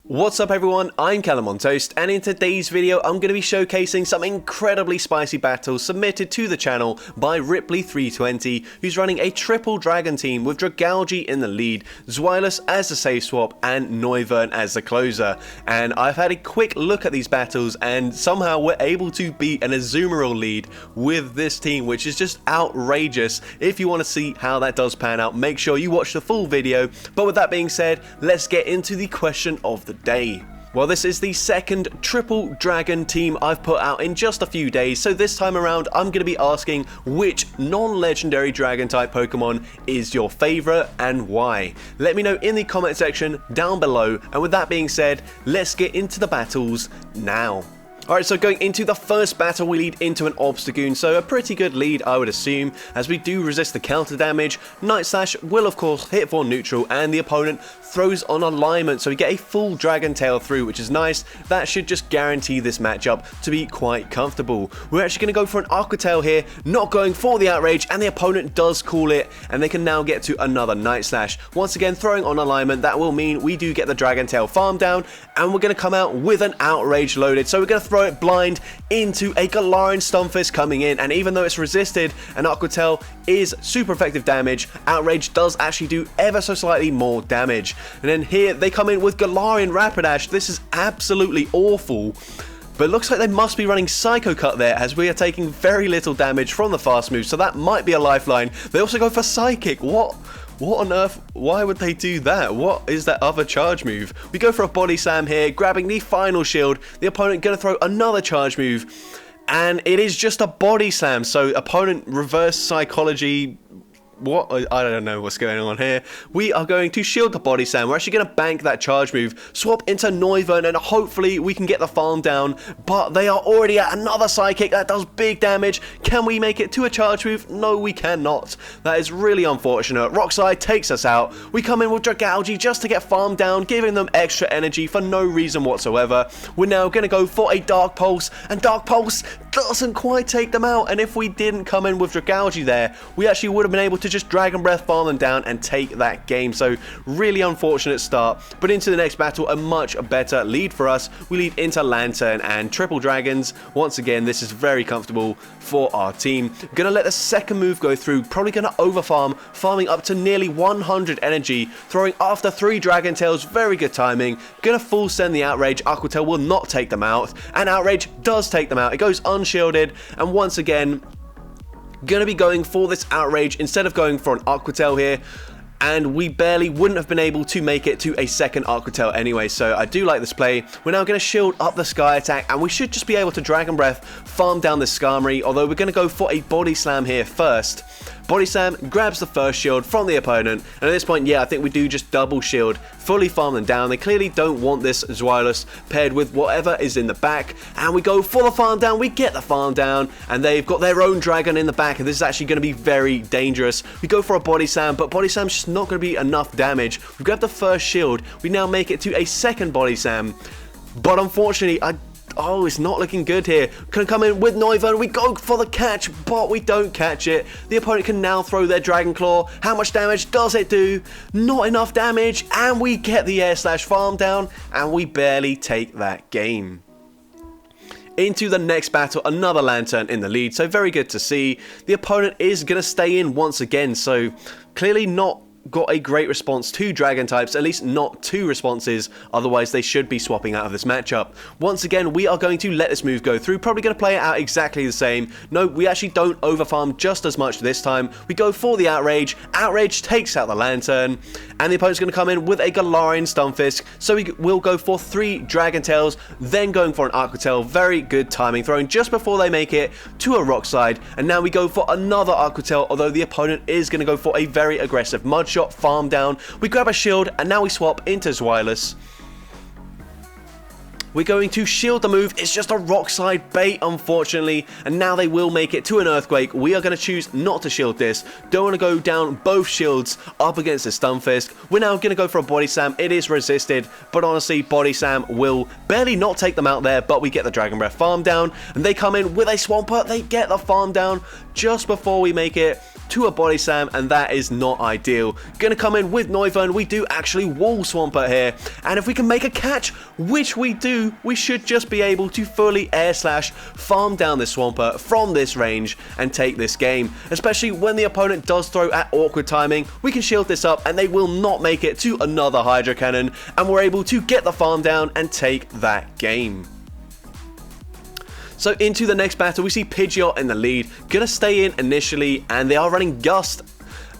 What's up everyone, I'm CallumOnToast, and in today's video I'm going to be showcasing some incredibly spicy battles submitted to the channel by Ripley320, who's running a triple dragon team with Dragalge in the lead, Zweilous as the safe swap, and Noivern as the closer. And I've had a quick look at these battles and somehow we're able to beat an Azumarill lead with this team, which is just outrageous. If you want to see how that does pan out, make sure you watch the full video. But with that being said, let's get into the question of the day. Well, this is the second triple dragon team I've put out in just a few days, so this time around I'm going to be asking which non-legendary dragon type Pokemon is your favourite and why. Let me know in the comment section down below, and with that being said, let's get into the battles now. Alright, so going into the first battle, we lead into an Obstagoon, so a pretty good lead I would assume, as we do resist the counter damage. Night Slash will of course hit for neutral, and the opponent throws on alignment, so we get a full Dragon Tail through, which is nice. That should just guarantee this matchup to be quite comfortable. We're actually going to go for an Aqua Tail here, not going for the outrage, and the opponent does call it, and they can now get to another Night Slash. Once again, throwing on alignment, that will mean we do get the Dragon Tail farm down, and we're going to come out with an outrage loaded, so we're going to throw it blind into a Galarian Stunfisk coming in, and even though it's resisted, an Aqua Tail is super effective damage, outrage does actually do ever so slightly more damage. And then here they come in with Galarian Rapidash. This is absolutely awful. But it looks like they must be running Psycho Cut there, as we are taking very little damage from the fast move, so that might be a lifeline. They also go for Psychic. What on earth? Why would they do that? What is that other charge move? We go for a Body Slam here, grabbing the final shield. The opponent going to throw another charge move, and it is just a Body Slam. So opponent reverse psychology. What? I don't know what's going on here. We are going to shield the Body Slam. We're actually going to bank that charge move, swap into Noivern, and hopefully we can get the farm down. But they are already at another Psychic. That does big damage. Can we make it to a charge move? No, we cannot. That is really unfortunate. Rock Slide takes us out. We come in with Dragalge just to get farm down, giving them extra energy for no reason whatsoever. We're now going to go for a Dark Pulse, and Dark Pulse doesn't quite take them out. And if we didn't come in with Dragalge there, we actually would have been able to just Dragon Breath, farm them down, and take that game. So really unfortunate start, but into the next battle, a much better lead for us. We lead into Lantern and triple dragons. Once again, this is very comfortable for our team. Gonna let the second move go through, probably gonna overfarm, farming up to nearly 100 energy, throwing after 3 Dragon Tails. Very good timing. Gonna full send the outrage. Aqua Tail will not take them out, and outrage does take them out. It goes unshielded, and once again gonna be going for this outrage instead of going for an Aqua Tail here, and we barely wouldn't have been able to make it to a second Aqua Tail anyway, so I do like this play. We're now going to shield up the Sky Attack, and we should just be able to Dragon Breath, farm down the Skarmory, although we're going to go for a Body Slam here first. Body Slam grabs the first shield from the opponent, and at this point, yeah, I think we do just double shield, fully farm them down. They clearly don't want this Zweilous paired with whatever is in the back, and we go for the farm down. We get the farm down, and they've got their own dragon in the back, and this is actually going to be very dangerous. We go for a Body Slam, but Body Slam's just not going to be enough damage. We grab the first shield. We now make it to a second Body Slam, but unfortunately, oh, it's not looking good here. Can come in with Noivern. We go for the catch, but we don't catch it. The opponent can now throw their Dragon Claw. How much damage does it do? Not enough damage, and we get the Air Slash farm down, and we barely take that game. Into the next battle, another Lantern in the lead, so very good to see. The opponent is going to stay in once again, so clearly not got a great response to dragon types, at least not 2 responses, otherwise they should be swapping out of this matchup. Once again, we are going to let this move go through, probably going to play it out exactly the same. No, we actually don't overfarm just as much this time. We go for the outrage. Outrage takes out the Lantern, and the opponent's going to come in with a Galarian Stunfisk, so we will go for 3 Dragon Tails, then going for an Aqua Tail. Very good timing, throwing just before they make it to a Rock Slide, and now we go for another Aqua Tail, although the opponent is going to go for a very aggressive Mud Shot, farm down. We grab a shield, and now we swap into Zweilous. We're going to shield the move. It's just a Rock Slide bait, unfortunately, and now they will make it to an Earthquake. We are going to choose not to shield this. Don't want to go down both shields up against the Stunfisk. We're now going to go for a Body Slam. It is resisted, but honestly, Body Slam will barely not take them out there, but we get the Dragon Breath farm down, and they come in with a Swampert. They get the farm down just before we make it to a body slam, and that is not ideal. Gonna come in with Noivern. We do actually wall Swampert here, and if we can make a catch, which we do, we should just be able to fully air slash farm down this Swampert from this range and take this game. Especially when the opponent does throw at awkward timing, we can shield this up and they will not make it to another Hydro Cannon, and we're able to get the farm down and take that game. So into the next battle, we see Pidgeot in the lead, gonna stay in initially, and they are running Gust.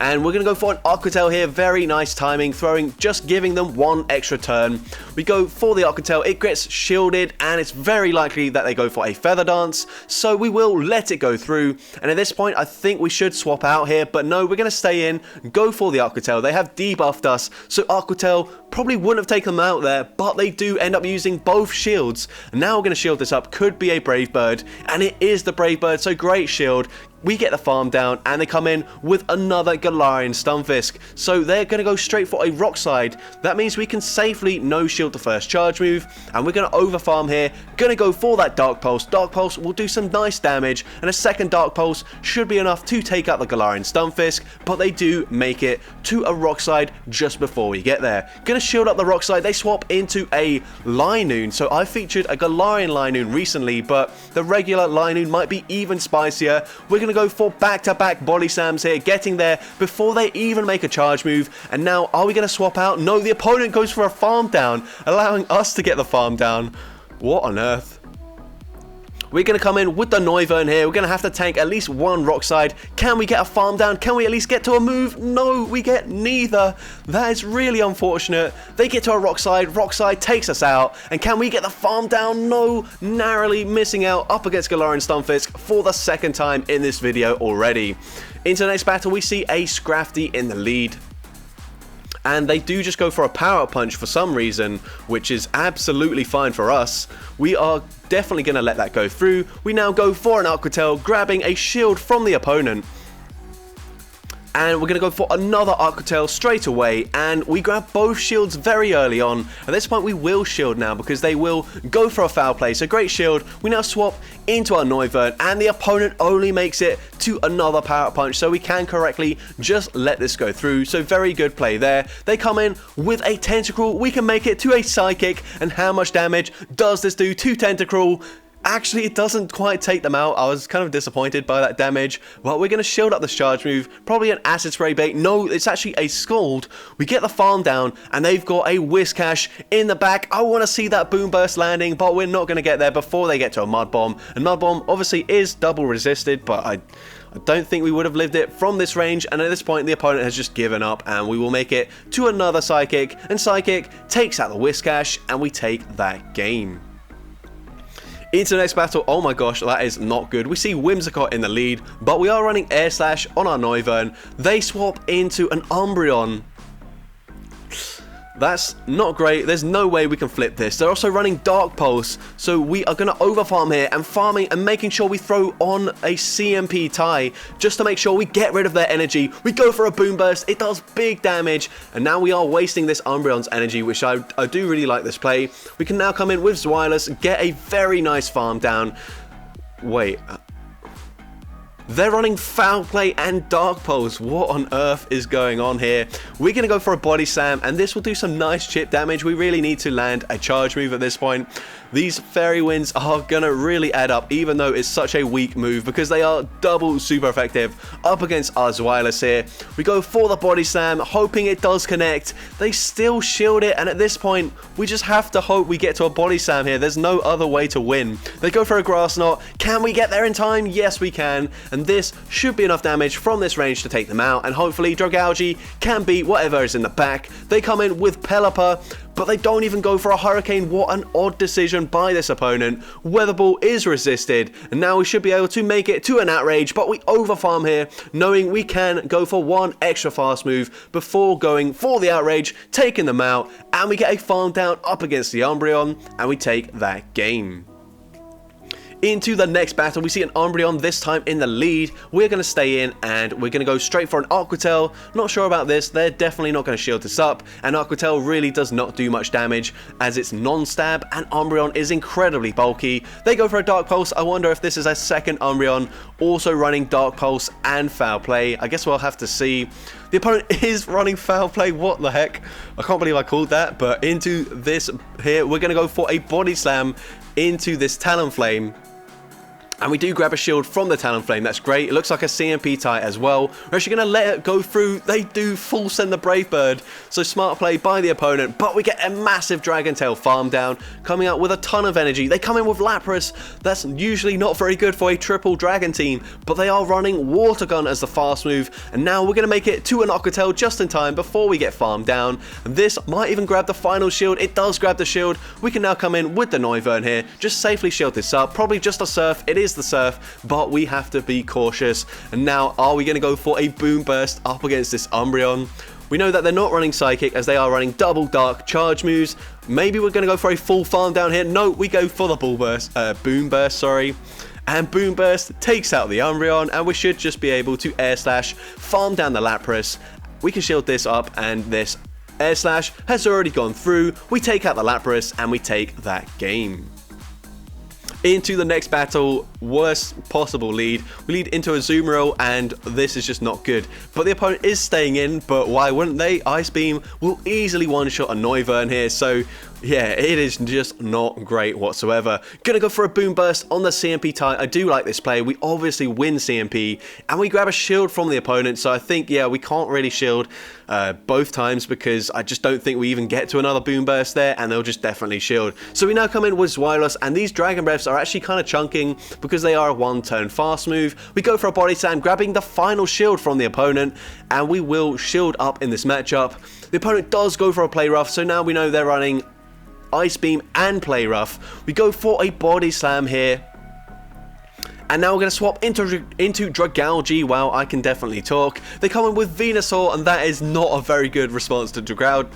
And we're going to go for an Aquatail here. Very nice timing, throwing, just giving them one extra turn. We go for the Aquatail. It gets shielded, and it's very likely that they go for a Feather Dance. So we will let it go through. And at this point, I think we should swap out here. But no, we're going to stay in, go for the Aquatail. They have debuffed us, so Aquatail probably wouldn't have taken them out there, but they do end up using both shields. Now we're going to shield this up. Could be a Brave Bird, and it is the Brave Bird, so great shield. We get the farm down, and they come in with another Galarian Stunfisk. So they're going to go straight for a Rock Slide. That means we can safely no-shield the first charge move, and we're going to over-farm here. Going to go for that Dark Pulse. Dark Pulse will do some nice damage, and a second Dark Pulse should be enough to take out the Galarian Stunfisk, but they do make it to a Rock Slide just before we get there. Going to shield up the Rock Slide. They swap into a Linoon. So I featured a Galarian Linoon recently, but the regular Linoon might be even spicier. We're going to go for back-to-back body slams here, getting there before they even make a charge move. And now, are we going to swap out? No, the opponent goes for a farm down, allowing us to get the farm down. What on earth? We're going to come in with the Noivern here. We're going to have to tank at least one Rock Slide. Can we get a farm down? Can we at least get to a move? No, we get neither. That is really unfortunate. They get to a Rock Slide. Rock Slide takes us out. And can we get the farm down? No, narrowly missing out up against Galarian Stunfisk for the second time in this video already. Into the next battle, we see a Scrafty in the lead. And they do just go for a Power Punch for some reason, which is absolutely fine for us. We are definitely going to let that go through. We now go for an Aquatail, grabbing a shield from the opponent. And we're going to go for another Aquatail straight away, and we grab both shields very early on. At this point, we will shield now because they will go for a foul play. So great shield. We now swap into our Noivern, and the opponent only makes it to another Power Punch, so we can correctly just let this go through. So very good play there. They come in with a Tentacruel. We can make it to a Psychic, and how much damage does this do to Tentacruel? Actually, it doesn't quite take them out. I was kind of disappointed by that damage. Well, we're going to shield up this charge move. Probably an Acid Spray bait. No, it's actually a Scald. We get the farm down, and they've got a Whiscash in the back. I want to see that Boom Burst landing, but we're not going to get there before they get to a Mud Bomb. And Mud Bomb obviously is double resisted, but I don't think we would have lived it from this range, and at this point the opponent has just given up, and we will make it to another Psychic, and Psychic takes out the Whiscash, and we take that game. Into the next battle, oh my gosh, that is not good. We see Whimsicott in the lead, but we are running Air Slash on our Noivern. They swap into an Umbreon. That's not great. There's no way we can flip this. They're also running Dark Pulse, so we are going to overfarm here and farming and making sure we throw on a CMP tie just to make sure we get rid of their energy. We go for a Boom Burst. It does big damage, and now we are wasting this Umbreon's energy, which I do really like this play. We can now come in with Zweilous, get a very nice farm down. Wait. They're running Foul Play and Dark Pulse. What on earth is going on here? We're going to go for a Body Slam, and this will do some nice chip damage. We really need to land a charge move at this point. These Fairy Winds are going to really add up, even though it's such a weak move, because they are double super effective up against our Zweilous here. We go for the Body Slam, hoping it does connect. They still shield it, and at this point, we just have to hope we get to a Body Slam here. There's no other way to win. They go for a Grass Knot. Can we get there in time? Yes, we can. And this should be enough damage from this range to take them out, and hopefully Dragalge can beat whatever is in the back. They come in with Pelipper, but they don't even go for a Hurricane. What an odd decision by this opponent. Weather Ball is resisted, and now we should be able to make it to an Outrage, but we overfarm here, knowing we can go for one extra fast move before going for the Outrage, taking them out, and we get a farm down up against the Umbreon, and we take that game. Into the next battle, we see an Umbreon, this time in the lead. We're going to stay in and we're going to go straight for an Aqua Tail. Not sure about this, they're definitely not going to shield this up, and Aqua Tail really does not do much damage as it's non-stab, and Umbreon is incredibly bulky. They go for a Dark Pulse. I wonder if this is a second Umbreon also running Dark Pulse and Foul Play. I guess we'll have to see. The opponent is running Foul Play, what the heck? I can't believe I called that, but into this here, we're going to go for a Body Slam into this Talonflame. And we do grab a shield from the Talonflame. That's great. It looks like a CMP tie as well. We're actually going to let it go through. They do full send the Brave Bird. So smart play by the opponent. But we get a massive Dragon Tail farm down, coming out with a ton of energy. They come in with Lapras. That's usually not very good for a triple Dragon team. But they are running Water Gun as the fast move. And now we're going to make it to an Aqua Tail just in time before we get farmed down. And this might even grab the final shield. It does grab the shield. We can now come in with the Noivern here. Just safely shield this up. Probably just a Surf. It is the Surf, but we have to be cautious. And now, are we going to go for a Boom Burst up against this Umbreon? We know that they're not running Psychic as they are running double Dark charge moves. Maybe we're going to go for a full farm down here. No, we go for the Boom Burst, sorry. And Boom Burst takes out the Umbreon, and we should just be able to Air Slash, farm down the Lapras. We can shield this up, and this Air Slash has already gone through. We take out the Lapras, and we take that game. Into the next battle, worst possible lead. We lead into Azumarill, and this is just not good. But the opponent is staying in, but why wouldn't they? Ice Beam will easily one-shot a Noivern here, so yeah, it is just not great whatsoever. Gonna go for a Boom Burst on the CMP tie. I do like this play. We obviously win CMP, and we grab a shield from the opponent, so I think, yeah, we can't really shield both times because I just don't think we even get to another Boom Burst there, and they'll just definitely shield. So we now come in with Zweilous, and these Dragon Breaths are actually kind of chunking because they are a one-turn fast move. We go for a Body Slam, grabbing the final shield from the opponent, and we will shield up in this matchup. The opponent does go for a Play Rough, so now we know they're running Ice Beam and Play Rough. We go for a Body Slam here. And now we're going to swap into Dragalge. Wow, I can definitely talk. They come in with Venusaur, and that is not a very good response to Dragalge.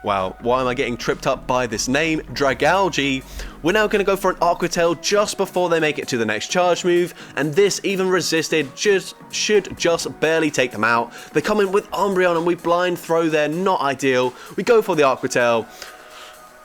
Wow, why am I getting tripped up by this name? Dragalge. We're now going to go for an Aqua Tail just before they make it to the next charge move, and this, even resisted, should just barely take them out. They come in with Umbreon, and we blind throw there, not ideal. We go for the Aqua Tail.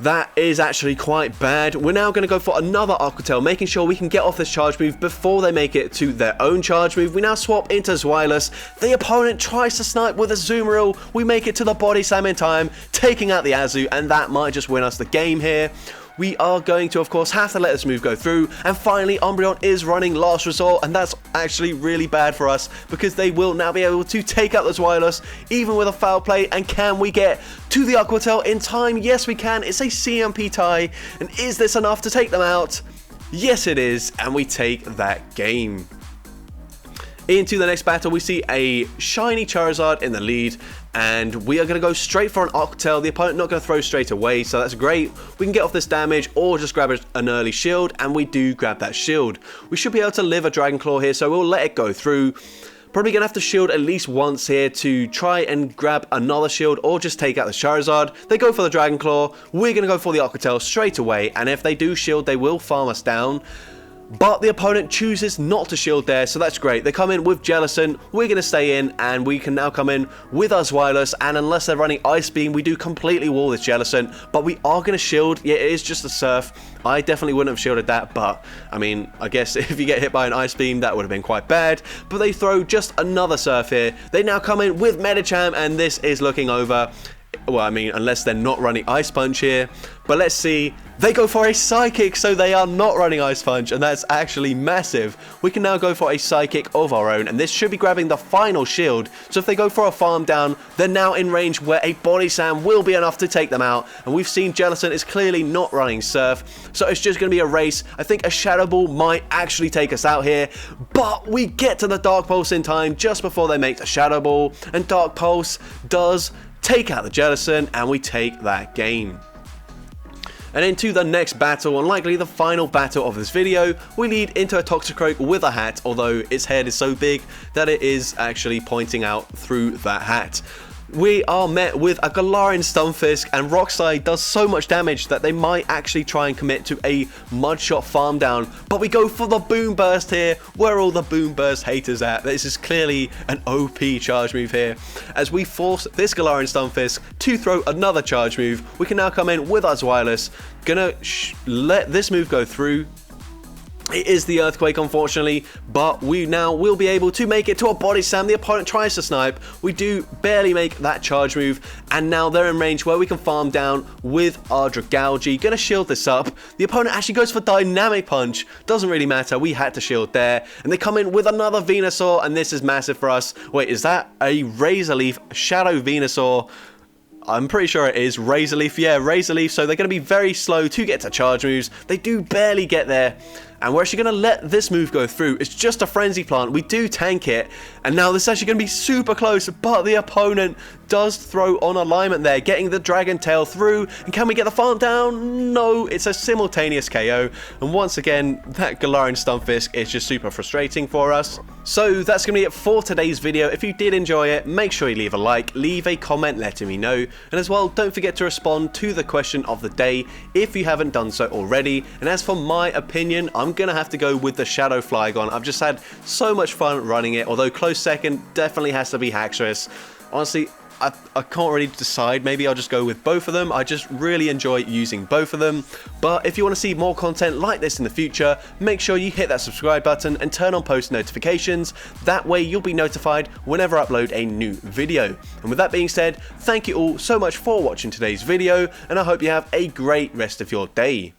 That is actually quite bad. We're now going to go for another Aqua Tail, making sure we can get off this charge move before they make it to their own charge move. We now swap into Zweilous. The opponent tries to snipe with a Azumarill. We make it to the Body Slam in time, taking out the Azu, and that might just win us the game here. We are going to, of course, have to let this move go through. And finally, Umbreon is running Last Resort, and that's actually really bad for us because they will now be able to take out the Zweilous, even with a foul play. And can we get to the Aqua Tail in time? Yes, we can. It's a CMP tie. And is this enough to take them out? Yes, it is. And we take that game. Into the next battle, we see a shiny Charizard in the lead, and we are going to go straight for an Aqua Tail. The opponent not going to throw straight away, so that's great. We can get off this damage or just grab an early shield, and we do grab that shield. We should be able to live a Dragon Claw here, so we'll let it go through. Probably going to have to shield at least once here to try and grab another shield or just take out the Charizard. They go for the Dragon Claw. We're going to go for the Aqua Tail straight away, and if they do shield, they will farm us down. But the opponent chooses not to shield there, so that's great. They come in with Jellicent, we're going to stay in, and we can now come in with our Zweilous, and unless they're running Ice Beam, we do completely wall this Jellicent, but we are going to shield. Yeah, it is just a Surf. I definitely wouldn't have shielded that, but, I mean, I guess if you get hit by an Ice Beam, that would have been quite bad. But they throw just another Surf here. They now come in with Medicham, and this is looking over. Well, I mean, unless they're not running Ice Punch here. But let's see. They go for a Psychic, so they are not running Ice Punch, and that's actually massive. We can now go for a Psychic of our own, and this should be grabbing the final shield. So if they go for a farm down, they're now in range where a Body Slam will be enough to take them out. And we've seen Jellicent is clearly not running Surf, so it's just going to be a race. I think a Shadow Ball might actually take us out here, but we get to the Dark Pulse in time just before they make the Shadow Ball, and Dark Pulse does take out the Jellicent, and we take that game. And into the next battle, and likely the final battle of this video, we lead into a Toxicroak with a hat, although its head is so big that it is actually pointing out through that hat. we are met with a Galarian Stunfisk, and Rockslide does so much damage that they might actually try and commit to a Mudshot farm down, but we go for the Boom Burst here. Where are all the Boom Burst haters at? This is clearly an OP charge move here. As we force this Galarian Stunfisk to throw another charge move, we can now come in with our Zweilous. Gonna let this move go through. It is the Earthquake, unfortunately, but we now will be able to make it to a Body Slam. The opponent tries to snipe. We do barely make that charge move, and now they're in range where we can farm down with our Dragalge. Gonna shield this up. The opponent actually goes for Dynamic Punch. Doesn't really matter. We had to shield there, and they come in with another Venusaur, and this is massive for us. Wait, is that a Razor Leaf Shadow Venusaur? I'm pretty sure it is Razor Leaf. Yeah, Razor Leaf. So they're going to be very slow to get to charge moves. They do barely get there. And we're actually going to let this move go through. It's just a Frenzy Plant. We do tank it. And now this is actually going to be super close. But the opponent does throw on alignment there, getting the Dragon Tail through. And can we get the farm down? No, it's a simultaneous KO. And once again, that Galarian Stunfisk is just super frustrating for us. So that's going to be it for today's video. If you did enjoy it, make sure you leave a like, leave a comment letting me know. And as well, don't forget to respond to the question of the day if you haven't done so already. And as for my opinion, I'm going to have to go with the Shadow Flygon. I've just had so much fun running it, although close second definitely has to be Haxorus. Honestly, I can't really decide. Maybe I'll just go with both of them. I just really enjoy using both of them. But if you want to see more content like this in the future, make sure you hit that subscribe button and turn on post notifications. That way you'll be notified whenever I upload a new video. And with that being said, thank you all so much for watching today's video, and I hope you have a great rest of your day.